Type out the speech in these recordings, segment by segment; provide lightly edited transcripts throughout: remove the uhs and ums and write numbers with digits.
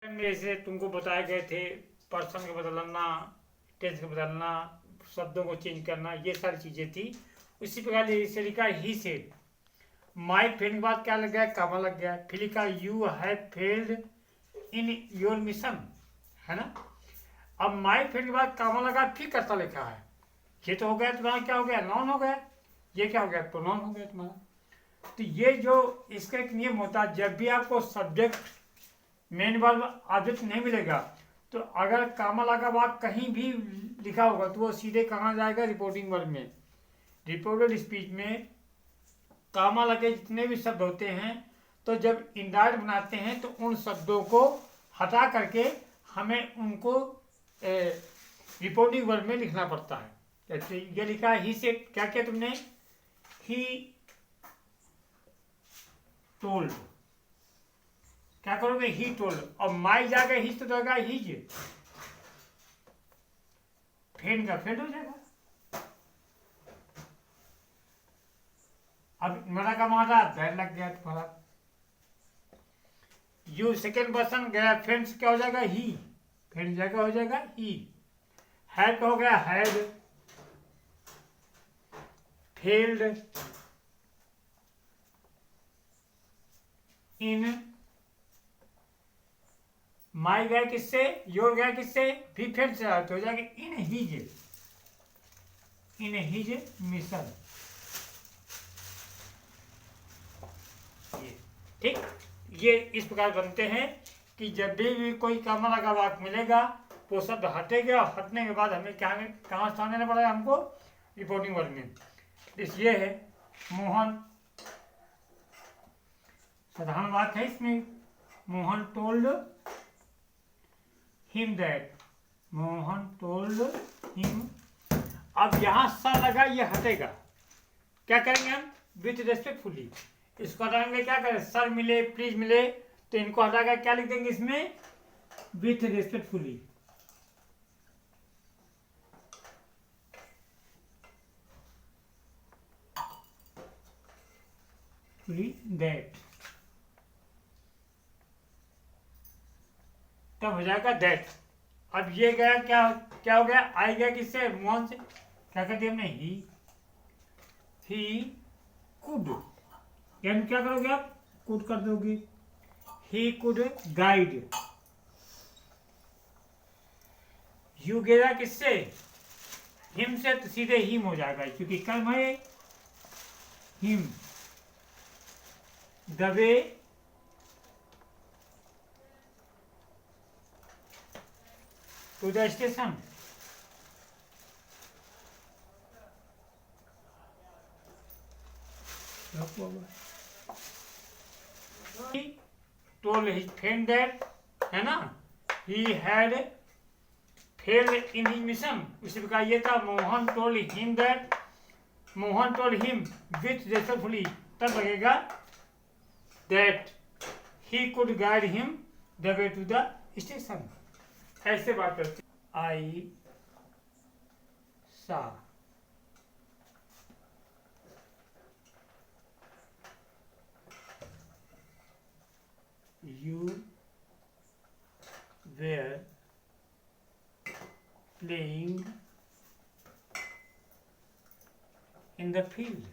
में से तुमको बताए गए थे पर्सन को बदलना, टेंस को बदलना, शब्दों को चेंज करना, ये सारी चीज़ें थी। उसी प्रकार इसे लिखा ही सेड। माई फेल के बाद क्या लग गया? कामा लग गया। फिर लिखा you have failed in your mission, है ना। अब माई फेल के बाद कामा लगा, फिर कर्ता लिखा है। ये तो हो गया तुम्हारा, क्या हो गया? नाउन हो गया। ये क्या हो गया? प्रोनाउन हो गया तुम्हारा। तो ये जो इसका एक नियम होता है, जब भी आपको सब्जेक्ट मेन वर्ब ऑब्जेक्ट नहीं मिलेगा, तो अगर कामा लगा वाक कहीं भी लिखा होगा तो वो सीधे कहाँ जाएगा? रिपोर्टिंग वर्ब में। रिपोर्टेड स्पीच में कामा लगे जितने भी शब्द होते हैं, तो जब इंडायरेक्ट बनाते हैं तो उन शब्दों को हटा करके हमें उनको रिपोर्टिंग वर्ब में लिखना पड़ता है। जैसे ये लिखा ही से, क्या किया तुमने? ही टोल्ड, क्या करोगे? He told. और माई जाएगा ही तो जाएगा हीज, फेन का फेड हो जाएगा। अब मरा का मारा दैर लग गया तुम्हारा। यू सेकेंड पर्सन गया, फ्रेंड्स क्या हो जाएगा? ही, फ्रेंड जगह हो जाएगा ही। हैड हो गया हैड, फेल्ड इन, माई गया किससे? योर गया किससे? भी फ्रेंड से हो जाएगा in his, in his mission. ठीक, ये इस प्रकार बनते हैं कि जब भी कोई कामा लगा वाक्य मिलेगा वो शब्द हटेगा, हटने के बाद हमें क्या कहाँ स्थान देना पड़ेगा? हमको रिपोर्टिंग वर्ड में। ये है मोहन, साधारण बात है इसमें। Mohan told him that, Mohan told him. अब यहां सर लगा, ये हटेगा। क्या करेंगे हम? With respectfully. इसको हटाएंगे, क्या करें? सर मिले, प्लीज मिले, तो इनको हटाकर क्या लिख देंगे इसमें? With respectfully. दैट, तब हो जाएगा दैट। अब ये गया, क्या क्या हो गया? आई गया किससे? मोहन से। क्या कर दिया हमने? ही कुड, यानी क्या करोगे आप? कुड कर दोगे। He could guide. यू गया किससे? हिम से, तो सीधे हिम हो जाएगा क्योंकि कर्म है him. The way to the station, told his friend that, है ना, he had failed in his mission। उसी प्रकार ये था Mohan told him that, Mohan told him with respectfully, तब लगेगा that he could guide him the way to the station। ऐसे बात करते। I saw, you were playing in the field।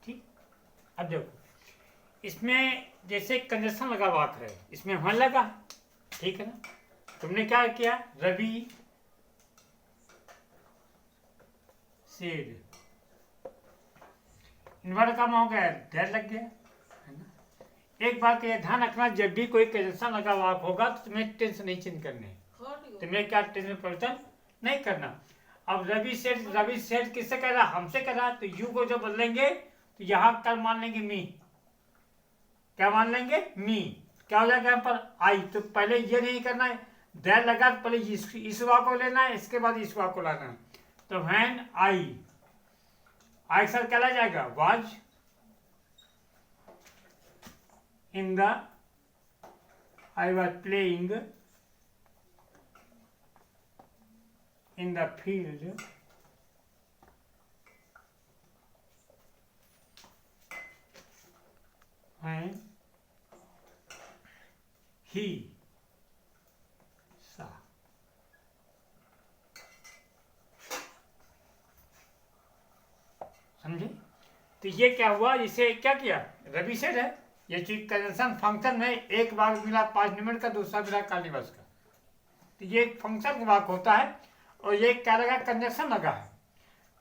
ठीक, अब देखो इसमें जैसे कंजक्शन लगा वाक है, इसमें वहां लगा, ठीक है ना। तुमने क्या किया? रवि सेड, इन्वर्ट काम हो गया, दैट लग गया, है ना। एक बात ये ध्यान रखना, जब भी कोई कंजक्शन लगा वाक होगा तो तुम्हें टेंस नहीं चेंज करने, तुम्हें क्या टेंस में परिवर्तन नहीं करना। अब रवि सेठ किससे कह रहा? हमसे कह रहा, तो यू को जब बदलेंगे तो यहाँ कल मान लेंगे मी। क्या मान लेंगे? मी। क्या हो जाएगा यहाँ पर? आई। तो पहले ये नहीं करना है, दैट लगा तो पहले इस वाक को लेना है, इसके बाद इस वाक को लाना है। तो व्हेन आई सर क्या ला जाएगा? Was in the, I was playing in the field when he saw। समझे? तो ये क्या हुआ, इसे क्या किया, रवि सेड है, ये चीज कंजंक्शन फंक्शन में एक भाग मिला पार्लिमेंट का, दूसरा मिला कार्निवस का। तो ये एक फंक्शन का भाग होता है और ये क्या लगा, कंजंक्शन लगा है।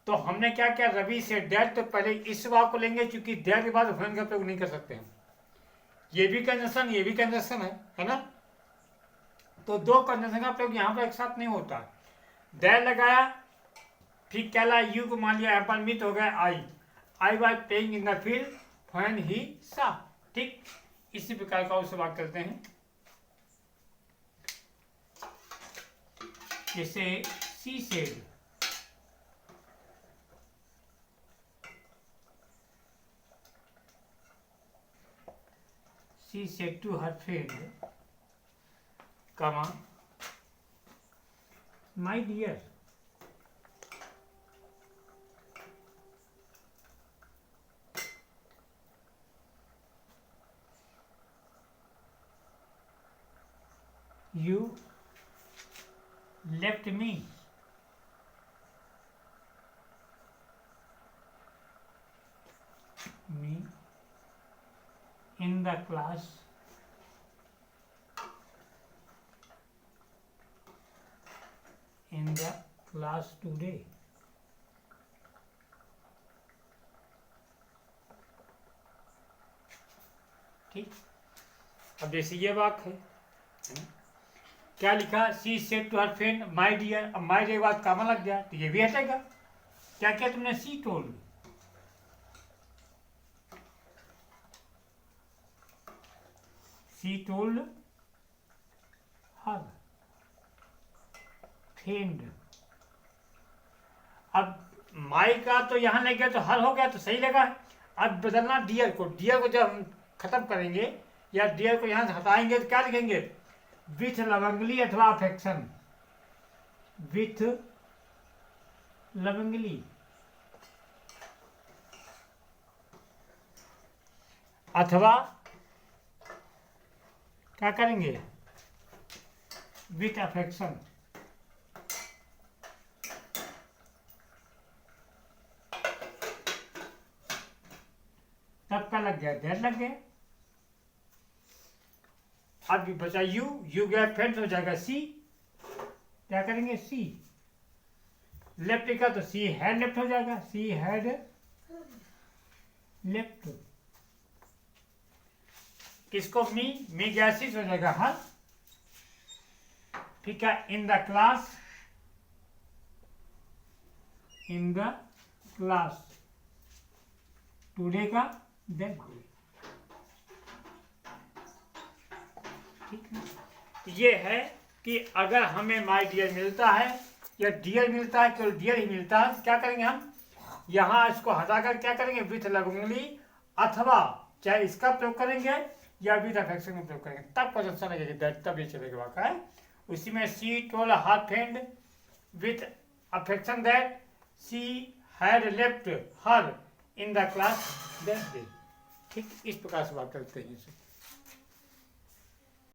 तो हमने क्या किया, रवि से डेट, तो पहले इस भाग को लेंगे क्योंकि डेट के बाद व्हेन का प्रयोग नहीं कर सकते हम। ये भी कंजंक्शन, ये भी कंजंक्शन है ना। तो दो कंजंक्शन का प्रयोग यहाँ पर एक साथ नहीं होता। डेट लगाया, फिर क्या ला, यू को मान लिया यहाँ पर मित हो गया I was playing in the field when he सा। ठीक, इसी प्रकार का उससे बात करते हैं। जैसे she said, she said to her friend, comma, my dear, you left me in the class today। ठीक, अब जैसे ये बात है ना? क्या लिखा, she said to her friend my dear. अब माय डियर बात कामन लग गया तो ये भी हटेगा। क्या क्या तुमने, सी टोल्ड, सी टोल्ड हर फ्रेंड। अब माई का तो यहां लग गया तो हर हो गया तो सही लगा। अब बदलना डियर को, डियर को जब हम खत्म करेंगे या डियर को यहां से हटाएंगे तो क्या लिखेंगे, विथ लवंगली अथवा अफेक्शन, विथ लवंगली अथवा क्या करेंगे, विथ अफेक्शन। तब क्या लग गया, डेट लग गया। अब बचा यू, यू गया फ्रेंड हो जाएगा सी, क्या करेंगे, सी लेफ्ट लिखा तो सी हैड लेफ्ट हो जाएगा, सी हैड लेफ्ट। किसको, मी गया सी हो जाएगा हाँ। ठीक है, इन द क्लास टुडे का दैट डे। ठीक है, ये है कि अगर हमें माय डियर मिलता है या डियर मिलता है, केवल डियर ही मिलता है, तो क्या करेंगे हम, यहाँ इसको हटाकर क्या करेंगे, विथ लवंगली अथवा चाहे इसका प्रयोग करेंगे या विथ अफेक्शन का प्रयोग करेंगे, तब कुछ अच्छा लगेगा, दैट तब ये चलेगा वाका है। उसी में सी told her friend with affection that she had left her in the class that day. ठीक, इस प्रकार से बात करते हैं।